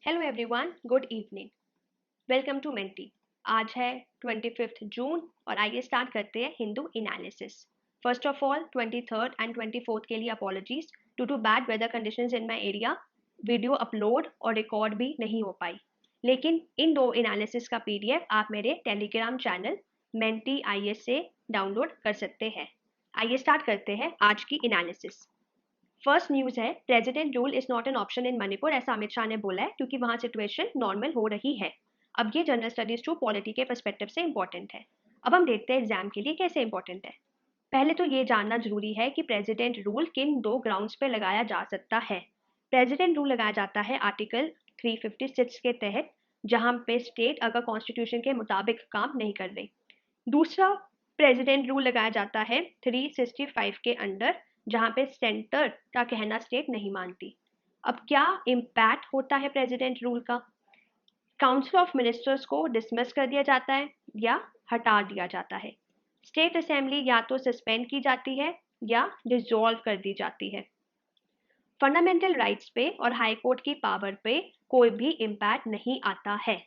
Hello everyone, good evening. Welcome to Mentee. आज है 25 जून और आइए स्टार्ट करते हैं Hindu analysis. First of all 23 and 24 के लिए apologies due to bad weather conditions in my area. Video upload और रिकॉर्ड भी नहीं हो पाई, लेकिन इन दो एनालिसिस का पीडीएफ आप मेरे टेलीग्राम चैनल मेंटी आईएस से डाउनलोड कर सकते हैं। आइए स्टार्ट करते हैं आज की एनालिसिस। फर्स्ट न्यूज है, president rule is not an option in Manipur, ऐसा अमित शाह ने बोला है क्योंकि वहां सिचुएशन नॉर्मल हो रही है। अब ये जनरल स्टडीज टू पॉलिटी के पर्सपेक्टिव से इंपॉर्टेंट है। अब हम देखते हैं एग्जाम के लिए कैसे इंपॉर्टेंट है। पहले तो ये जानना जरूरी है कि प्रेसिडेंट रूल किन दो ग्राउंड्स पे लगाया जा सकता है। प्रेसिडेंट रूल लगाया जाता है आर्टिकल 356 के तहत, जहां पे स्टेट अगर कॉन्स्टिट्यूशन के मुताबिक काम नहीं कर रही। दूसरा प्रेसिडेंट रूल लगाया जाता है 365 के अंडर, जहां पे सेंटर का कहना स्टेट नहीं मानती। अब क्या इम्पैक्ट होता है प्रेसिडेंट रूल का? काउंसिल ऑफ मिनिस्टर्स को डिसमिस कर दिया जाता है या हटा दिया जाता है। स्टेट असेंबली या तो सस्पेंड की जाती है या डिसॉल्व कर दी जाती है। फंडामेंटल राइट्स पे और हाई कोर्ट की पावर पे कोई भी इम्पैक्ट नहीं आता है।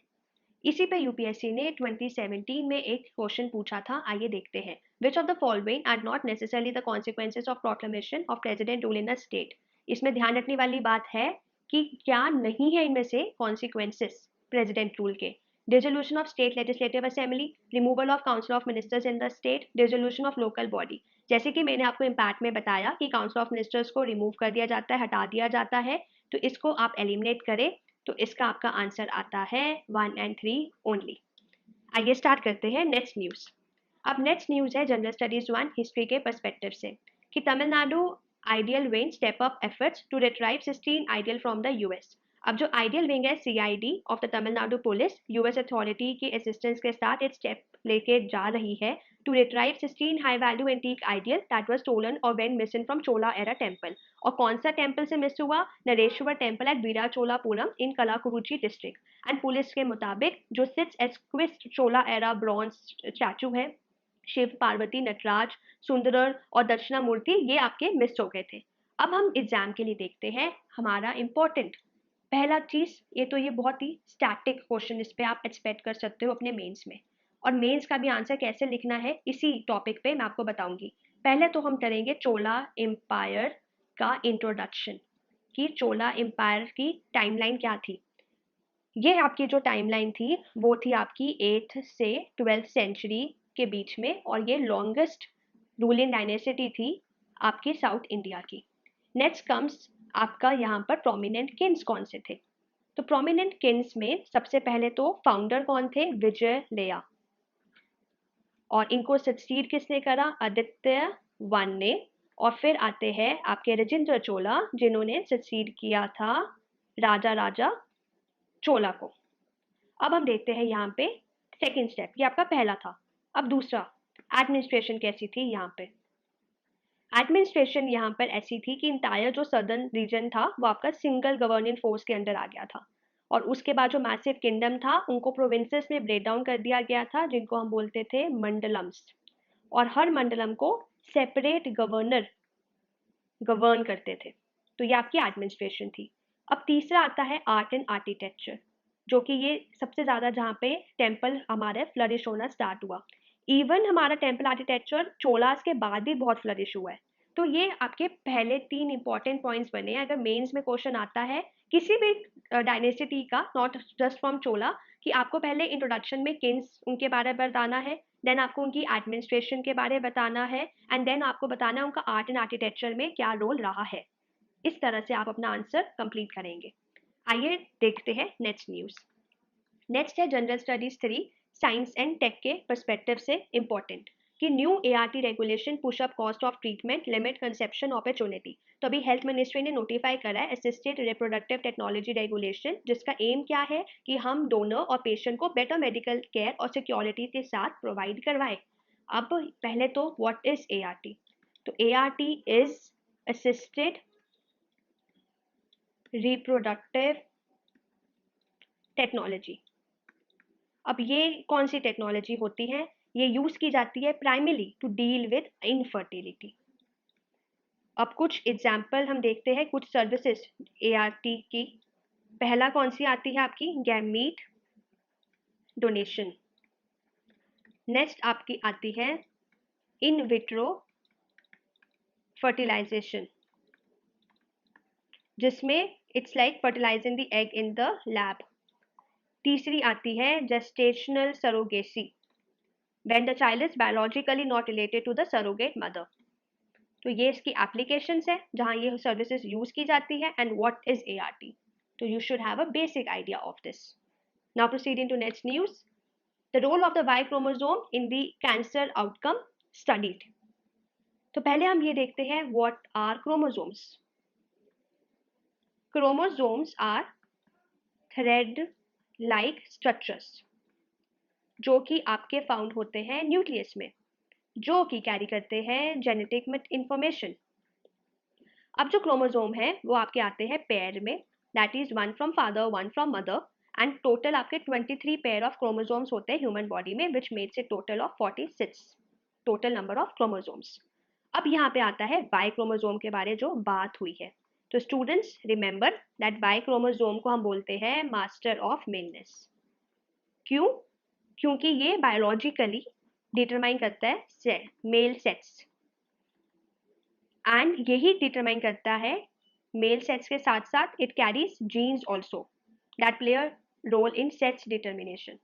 इसी पे यूपीएससी ने 2017 में एक क्वेश्चन पूछा था, आइए देखते हैं। Which of the following are not necessarily the consequences of proclamation of president rule in a state. इसमें ध्यान रखने वाली बात है कि क्या नहीं है इनमें से कॉन्सिक्वेंसेस प्रेसिडेंट रूल के। Dissolution of state legislative assembly, removal of council of ministers in the state, dissolution of local body. जैसे कि मैंने आपको इम्पैक्ट में बताया कि काउंसिल ऑफ मिनिस्टर्स को रिमूव कर दिया जाता है, हटा दिया जाता है, तो इसको आप एलिमिनेट करें तो इसका आपका आंसर आता है 1 एंड 3 ओनली। आइए स्टार्ट करते हैं नेक्स्ट न्यूज। अब नेक्स्ट न्यूज है जनरल स्टडीज 1 हिस्ट्री के पर्सपेक्टिव से कि Tamil Nadu idol wing step up efforts to retrieve 16 idol from the US. अब जो आइडियल विंग है CID of the Tamil Nadu police US authority की असिस्टेंस के साथ एक स्टेप लेके जा रही है to retrieve 16 high value antique idol that was stolen और went missing from Chola era temple. और कौन सा टेम्पल से मिस हुआ? Nareshwar temple at Veeracholapuram in Kallakurichi district. And police के मुताबिक जो 6 exquisite Chola era bronze statue है, शिव पार्वती नटराज सुंदरर और दक्षिणामूर्ति, ये आपके मिस हो गए थे। अब हम एग्जाम के लिए देखते हैं हमारा इंपॉर्टेंट पहला चीज। ये बहुत ही स्टैटिक क्वेश्चन, इस पे आप एक्सपेक्ट कर सकते हो अपने मेंस में। और मेंस का भी आंसर कैसे लिखना है इसी टॉपिक पे मैं आपको बताऊंगी। पहले तो हम करेंगे चोला एम्पायर का इंट्रोडक्शन कि चोला एम्पायर की टाइमलाइन क्या थी। ये आपकी जो टाइमलाइन थी वो थी आपकी 8th से 12th सेंचुरी के बीच में, और ये लॉन्गेस्ट रूलिंग डायनेस्टी थी आपकी साउथ इंडिया की। नेक्स्ट कम्स आपका यहाँ पर प्रोमिनेंट किंग्स कौन से थे। तो प्रोमिनेंट किंग्स में सबसे पहले तो फाउंडर कौन थे? विजय लेया। और इनको सक्सीड किसने करा? आदित्य वन ने। और फिर आते हैं आपके राजेंद्र चोला, जिन्होंने सक्सीड किया था राजा राजा चोला को। अब हम देखते हैं यहाँ पे सेकंड स्टेप, ये आपका पहला था। अब दूसरा, एडमिनिस्ट्रेशन कैसी थी यहाँ पे? एडमिनिस्ट्रेशन यहाँ पर ऐसी थी कि इंटायर जो सदर्न रीजन था वो आपका सिंगल गवर्निंग फोर्स के अंडर आ गया था। और उसके बाद जो मैसिव किंगडम था उनको प्रोविंसेस में ब्रेक डाउन कर दिया गया था, जिनको हम बोलते थे मंडलम्स। और हर मंडलम को सेपरेट गवर्नर गवर्न करते थे। तो ये आपकी एडमिनिस्ट्रेशन थी। अब तीसरा आता है आर्ट एंड आर्किटेक्चर, जो कि ये सबसे ज़्यादा जहाँ पे टेम्पल हमारे फ्लरिश होना स्टार्ट हुआ। इवन हमारा टेम्पल आर्किटेक्चर चोलास के बाद भी बहुत फ्लरिश हुआ है। तो ये आपके पहले 3 इंपॉर्टेंट पॉइंट्स बने हैं। अगर मेंस में क्वेश्चन आता है किसी भी डायनेस्टी का, नॉट जस्ट फ्रॉम चोला, कि आपको पहले इंट्रोडक्शन में किंग्स उनके बारे में बताना है, देन आपको उनकी एडमिनिस्ट्रेशन के बारे में बताना है, एंड देन आपको बताना है उनका आर्ट एंड आर्किटेक्चर में क्या रोल रहा है। इस तरह से आप अपना आंसर कंप्लीट करेंगे। आइए देखते हैं नेक्स्ट न्यूज़। नेक्स्ट है general studies 3 science and tech के पर्सपेक्टिव से इंपॉर्टेंट कि new ART regulation push up cost of treatment limit conception opportunity. तो अभी हेल्थ मिनिस्ट्री ने नोटिफाई करा है असिस्टेड रिप्रोडक्टिव टेक्नोलॉजी रेगुलेशन, जिसका एम क्या है कि हम डोनर और पेशेंट को बेटर मेडिकल केयर और सिक्योरिटी के साथ प्रोवाइड करवाए। अब पहले तो व्हाट इज एआरटी? तो ART is assisted reproductive technology. अब ये कौन सी टेक्नोलॉजी होती है? ये यूज की जाती है primary to deal with infertility. अब कुछ एग्जाम्पल हम देखते हैं कुछ सर्विसेज एआरटी की। पहला कौन सी आती है आपकी, गैमीट डोनेशन। नेक्स्ट आपकी आती है इन विट्रो फर्टिलाइजेशन, जिसमें it's like fertilising the egg in the lab. तीसरी आती है gestational surrogacy, when the child is biologically not related to the surrogate mother. तो ये इसकी एप्लीकेशंस है जहां ये सर्विसेज यूज की जाती है, एंड व्हाट इज एआरटी। तो you should have a basic idea of this. Now proceeding to next news, the role of the Y chromosome in the cancer outcome studied. तो पहले हम ये देखते हैं what are chromosomes. Chromosomes are thread like structures जो कि आपके found होते हैं न्यूक्लियस में, जो कि कैरी करते हैं जेनेटिक इंफॉर्मेशन। अब जो क्रोमोसोम है वो आपके आते हैं पेयर में, that is one from father one from mother, and total आपके 23 पेयर ऑफ क्रोमोसोम्स होते हैं ह्यूमन बॉडी में, which makes a total of 46 total number of chromosomes. अब यहाँ पे आता है वाई क्रोमोसोम के बारे जो बात हुई है। तो students remember that Y chromosome को हम बोलते हैं मास्टर ऑफ मेलनेस। क्यों? क्योंकि ये बायोलॉजिकली डिटरमाइन करता है मेल सेक्स, एंड यही डिटरमाइन करता है मेल सेक्स के साथ साथ it carries genes also that play a role in sex determination.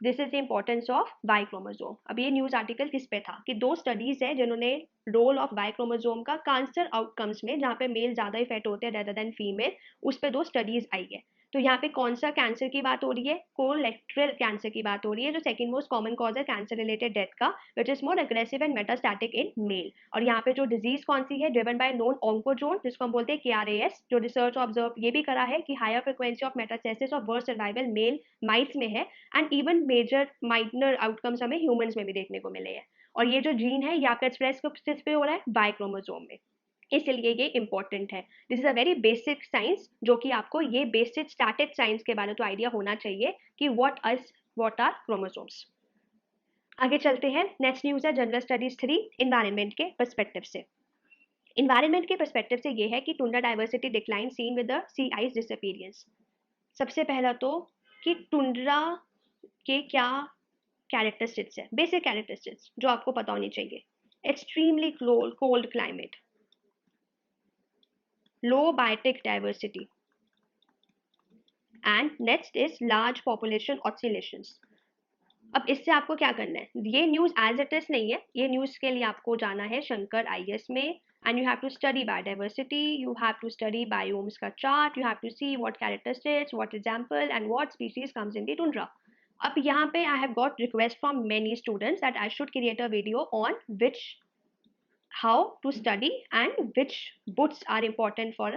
This is the importance of Y chromosome. अब ये न्यूज आर्टिकल किस पे था कि 2 स्टडीज है जिन्होंने रोल ऑफ वाई क्रोमोसोम का कैंसर आउटकम्स में, जहाँ पे मेल ज्यादा इफेक्ट होते हैं रेदर देन फीमेल, उस पे 2 स्टडीज आई है। तो यहाँ पे कौन सा कैंसर की बात हो रही है, कोलेक्ट्रल कैंसर की बात हो रही है, जो सेकंड मोस्ट कॉमन कॉज है कैंसर रिलेटेड डेथ का, which is more aggressive and metastatic in male. और यहाँ पे जो डिजीज कौन सी है, ड्रिवन बाय नोन ऑन्कोजोन, जिसको हम बोलते हैं KRAS, जो रिसर्च ऑब्जर्व ये भी करा है कि हायर फ्रिक्वेंसी ऑफ मेटास्टेसिस और वर्स सर्वाइवल मेल माइट्स में है, and even major minor outcomes हमें ह्यूमंस में भी देखने को मिले हैं। और ये जो जीन है ये आपका एक्सप्रेस किस पे हो रहा है, वाई क्रोमोसोम में, इसलिए ये इंपॉर्टेंट है। This is a very basic science, जो कि आपको ये बेसिक स्टैटिक साइंस के बारे में तो आइडिया होना चाहिए कि व्हाट आर क्रोमोसोम्स। आगे चलते हैं, नेक्स्ट न्यूज है जनरल स्टडीज 3 इन्वायरमेंट के पर्सपेक्टिव से। इन्वायरमेंट के पर्सपेक्टिव से ये है कि tundra diversity decline seen with the sea ice disappearance. सबसे पहला तो कि टुंड्रा के क्या कैरेक्टरिस्टिक्स है, बेसिक कैरेक्टरिस्टिक्स जो आपको पता होनी चाहिए। Extremely cold climate, low biotic diversity, and next is large population oscillations. अब इससे आपको क्या करना है, ये न्यूज एज इट इज नहीं है, ये न्यूज के लिए आपको जाना है शंकर आईएएस में, and you have to study biodiversity, you have to study biomes का chart, you have to see what characteristics, what example and what species comes in the tundra. अब यहाँ पे I have got request from many students that I should create a video on which how to study and which books are important for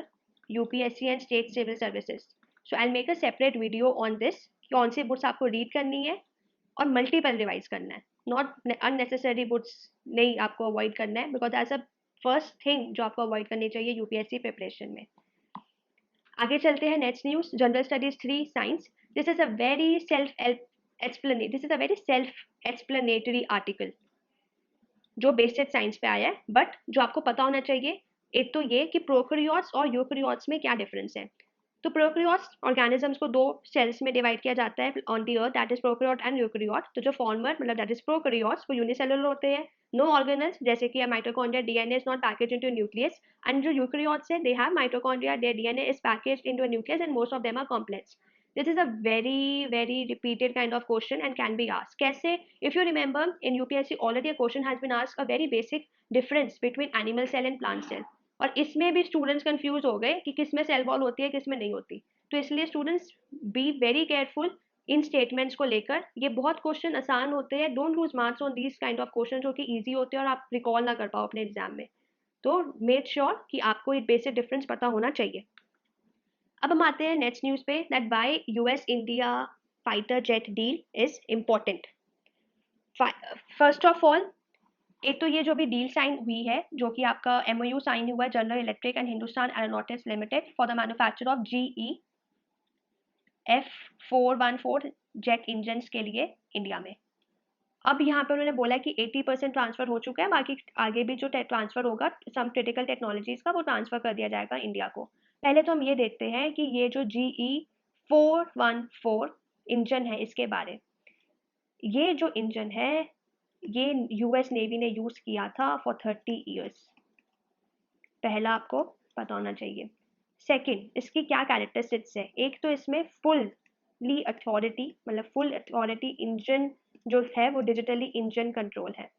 UPSC and state civil services. So I'll make a separate video on this, कौन सी books आपको read करनी है और multiple revise करना है, not unnecessary books नहीं आपको avoid करना है, because as a first thing जो आपको अवॉइड करनी चाहिए यूपीएससी प्रिपरेशन में। आगे चलते हैं, next news general studies 3 science. This is a very self explanatory article जो बेसिक साइंस पे आया है, बट जो आपको पता होना चाहिए एक तो ये कि प्रोकैरियोट्स और यूकैरियोट्स में क्या डिफरेंस है। तो प्रोकैरियोट्स ऑर्गेनिजम्स को 2 सेल्स में डिवाइड किया जाता है on the earth, that is prokaryote and eukaryote. तो जो फॉर्मर मतलब दैट इज प्रोकैरियोट्स वो यूनिसेलुलर होते हैं, नो ऑर्गेनल्स, जैसे कि mitochondria DNA is not package into nucleus, and जो यूकैरियोट्स है they have mitochondria, their DNA is packaged into a nucleus and most of them are complex. This is a very repeated kind of question and can be asked. कैसे? If you remember in UPSC already a question has been asked, a very basic difference between animal cell and plant cell, और इसमें भी students confuse हो गए कि किस में cell wall होती है किस में नहीं होती। तो इसलिए students be very careful in statements को लेकर, ये बहुत क्वेश्चन आसान होते हैं, don't lose marks on these kind of question जो कि ईजी होते हैं और आप रिकॉल ना कर पाओ अपने एग्जाम में। तो मेक श्योर कि आपको एक बेसिक डिफरेंस पता होना चाहिए। अब हम आते हैं नेक्स्ट न्यूज पे, that bye US India fighter jet deal is important. First of all, एक तो ये जो भी डील साइन हुई है, जो कि आपका एमओयू साइन हुआ है general electric and Hindustan aeronautics limited for the manufacture of GE F414 jet engine के लिए इंडिया में। अब यहाँ पे उन्होंने बोला कि 80% ट्रांसफर हो चुका है, बाकी आगे भी जो ट्रांसफर होगा सम क्रिटिकल टेक्नोलॉजीज का वो ट्रांसफर कर दिया जाएगा इंडिया को। पहले तो हम ये देखते हैं कि ये जो GE414 इंजन है इसके बारे। ये जो इंजन है ये यूएस नेवी ने यूज किया था फॉर 30 इयर्स। पहला आपको पता होना चाहिए। सेकंड, इसकी क्या कैरेक्टरिस्टिक्स है। एक तो इसमें फुल्ली अथॉरिटी, मतलब फुल अथॉरिटी इंजन जो है वो डिजिटली इंजन कंट्रोल है।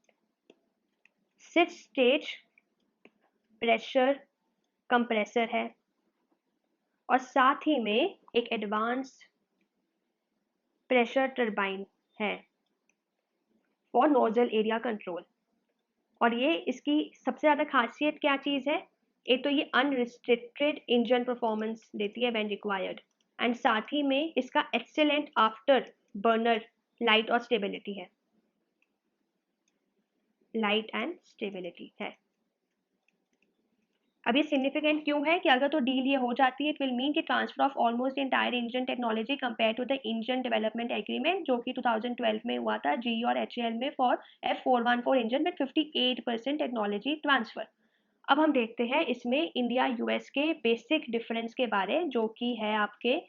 6 स्टेज प्रेशर कंप्रेसर है और साथ ही में एक एडवांस प्रेशर टरबाइन है फॉर नोजल एरिया कंट्रोल। और ये इसकी सबसे ज़्यादा खासियत क्या चीज़ है। एक तो ये अनरिस्ट्रिक्टेड इंजन परफॉर्मेंस देती है व्हेन रिक्वायर्ड, एंड साथ ही में इसका एक्सेलेंट आफ्टर बर्नर लाइट और स्टेबिलिटी है, लाइट एंड स्टेबिलिटी है। अब ये सिग्निफिकेंट क्यों है कि अगर तो डील ये हो जाती है, इट विल मीन कि transfer of almost entire engine technology compare to the engine development agreement जो कि 2012 में हुआ था जी और HAL में for F414 engine with 58% technology transfer. अब हम देखते हैं इसमें इंडिया यूएस के बेसिक डिफरेंस के बारे, जो कि है आपके,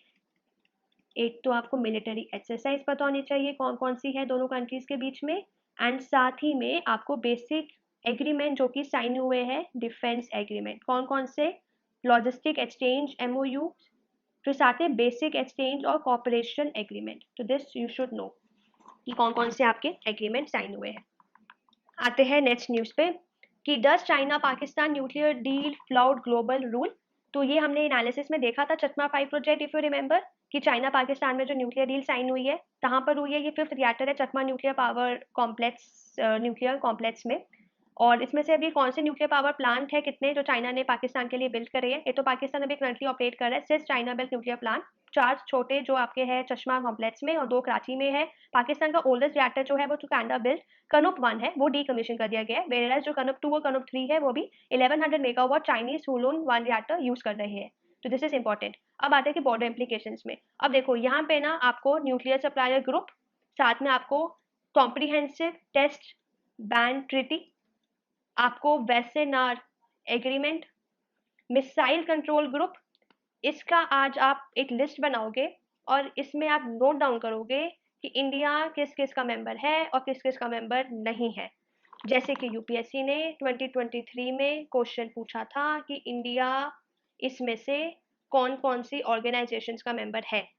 एक तो आपको मिलिट्री एक्सरसाइज पता होनी चाहिए कौन कौन सी है दोनों कंट्रीज के बीच में, एंड साथ ही में आपको बेसिक एग्रीमेंट जो कि साइन हुए हैं डिफेंस एग्रीमेंट कौन कौन से, लॉजिस्टिक एक्सचेंज MOU, फिर साथ में बेसिक एक्सचेंज और कॉपरेशन एग्रीमेंट। तो दिस यू शुड नो कि कौन कौन से आपके एग्रीमेंट साइन हुए हैं। आते हैं नेक्स्ट न्यूज़ पे कि does China Pakistan nuclear deal फ्लाउड global rule. तो ये हमने एनालिसिस में देखा था चश्मा 5 प्रोजेक्ट, इफ यू रिमेंबर, कि चाइना पाकिस्तान में जो न्यूक्लियर डील साइन हुई है कहाँ पर हुई है। ये 5th रिएक्टर है चश्मा nuclear power complex, nuclear complex में। और इसमें से अभी कौन से न्यूक्लियर पावर प्लांट है कितने जो चाइना ने पाकिस्तान के लिए बिल्ड करे हैं। ये तो पाकिस्तान अभी करंटली ऑपरेट कर रहा है सिर्फ चाइना बिल्ड न्यूक्लियर प्लांट 4 छोटे जो आपके हैं चश्मा कॉम्प्लेक्स में और 2 कराची में है। पाकिस्तान का ओल्डेस्ट रिएक्टर जो है वो टुकांडा बिल्ड कनुप 1 है, वो डीकमीशन कर दिया गया है, वेयरएज जो कनुप 2 और कनुप 3 है वो भी 1100 मेगावाट चाइनीज हुलून 1 रिएक्टर यूज कर रहे हैं। तो दिस इज इंपॉर्टेंट। अब आते हैं कि बॉर्डर इम्प्लीकेशंस में। अब देखो यहाँ पे ना आपको न्यूक्लियर सप्लायर ग्रुप, साथ में आपको कॉम्प्रिहेंसिव टेस्ट बैन ट्रीटी, आपको वेसेनार एग्रीमेंट, मिसाइल कंट्रोल ग्रुप, इसका आज आप एक लिस्ट बनाओगे और इसमें आप नोट डाउन करोगे कि इंडिया किस किस का मेंबर है और किस किस का मेंबर नहीं है। जैसे कि यूपीएससी ने 2023 में क्वेश्चन पूछा था कि इंडिया इसमें से कौन कौन सी ऑर्गेनाइजेशंस का मेंबर है।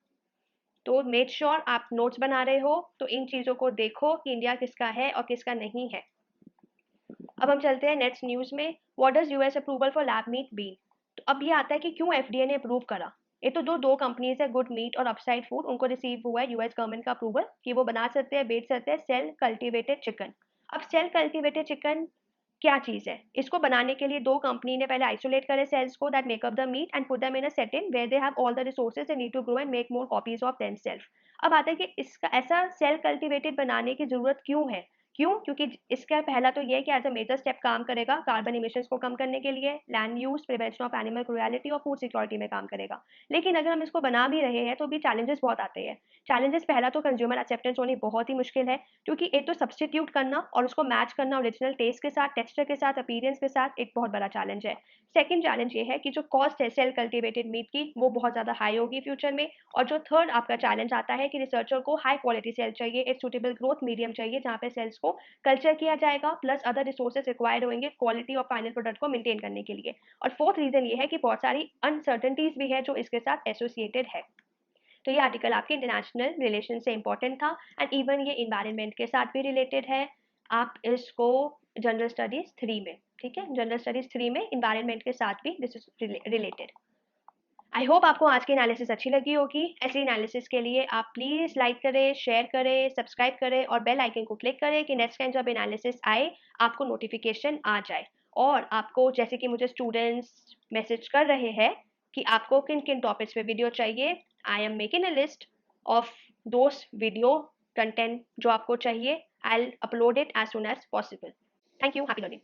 तो मेक श्योर आप नोट्स बना रहे हो तो इन चीज़ों को देखो कि इंडिया किसका है और किसका नहीं है। अब हम चलते हैं नेक्स्ट न्यूज़ में। What does US approval for lab meat be. तो अब ये आता है कि क्यों एफडीए ने अप्रूव करा। ये तो दो कंपनीज है, गुड मीट और अपसाइड फूड, उनको रिसीव हुआ है यूएस गवर्नमेंट का अप्रूवल कि वो बना सकते हैं, बेच सकते हैं सेल कल्टिवेटेड चिकन। अब सेल कल्टिवेटेड चिकन क्या चीज़ है। इसको बनाने के लिए दो कंपनी ने पहले आइसोलेट करे सेल्स को that make up the meat and put them in a setting where they have all the resources they need to grow and make more copies of themselves. अब आता है कि इसका ऐसा सेल कल्टिवेटेड बनाने की जरूरत क्यों है। क्यों? क्योंकि इसका पहला तो ये है कि एज अ मेजर स्टेप काम करेगा कार्बन इमिशंस को कम करने के लिए, land use, prevention of animal cruelty और फूड सिक्योरिटी में काम करेगा। लेकिन अगर हम इसको बना भी रहे हैं तो भी चैलेंजेस बहुत आते हैं। चैलेंजेस पहला तो कंज्यूमर एक्सेप्टेंस होनी बहुत ही मुश्किल है, क्योंकि एक तो सब्सटीट्यूट करना और उसको मैच करना ओरिजिनल टेस्ट के साथ, टेक्सचर के साथ, अपीयरेंस के साथ एक बहुत बड़ा चैलेंज है। सेकंड चैलेंज ये है कि जो कॉस्ट है सेल कल्टिवेटेड मीट की वो बहुत ज़्यादा हाई होगी फ्यूचर में। और जो थर्ड आपका चैलेंज आता है कि रिसर्चर को हाई क्वालिटी सेल चाहिए, एक सूटेबल ग्रोथ मीडियम चाहिए जहाँ पे सेल्स को कल्चर किया जाएगा, प्लस अदर रिसोर्सेज रिक्वायर्ड होंगे क्वालिटी और फाइनल प्रोडक्ट को मेंटेन करने के लिए। और फोर्थ रीजन ये है कि बहुत सारी अनसर्टेनिटीज भी है जो इसके साथ एसोसिएटेड है। तो ये आर्टिकल आपके इंटरनेशनल रिलेशन से इंपॉर्टेंट था एंड इवन ये इन्वायरमेंट के साथ भी रिलेटेड है। आप इसको जनरल स्टडीज 3 में, ठीक है, जनरल स्टडीज 3 में इन्वायरमेंट के साथ भी this is related. I hope आपको आज की एनालिसिस अच्छी लगी होगी। ऐसी एनालिसिस के लिए आप प्लीज़ लाइक करें, शेयर करें, सब्सक्राइब करें और बेल आइकन को क्लिक करें कि नेक्स्ट टाइम जब एनालिसिस आए आपको नोटिफिकेशन आ जाए। और आपको जैसे कि मुझे स्टूडेंट्स मैसेज कर रहे हैं कि आपको किन किन टॉपिक्स पे वीडियो चाहिए, I am making a list of those video content जो आपको चाहिए। I will upload it as soon as possible. Thank you, happy learning.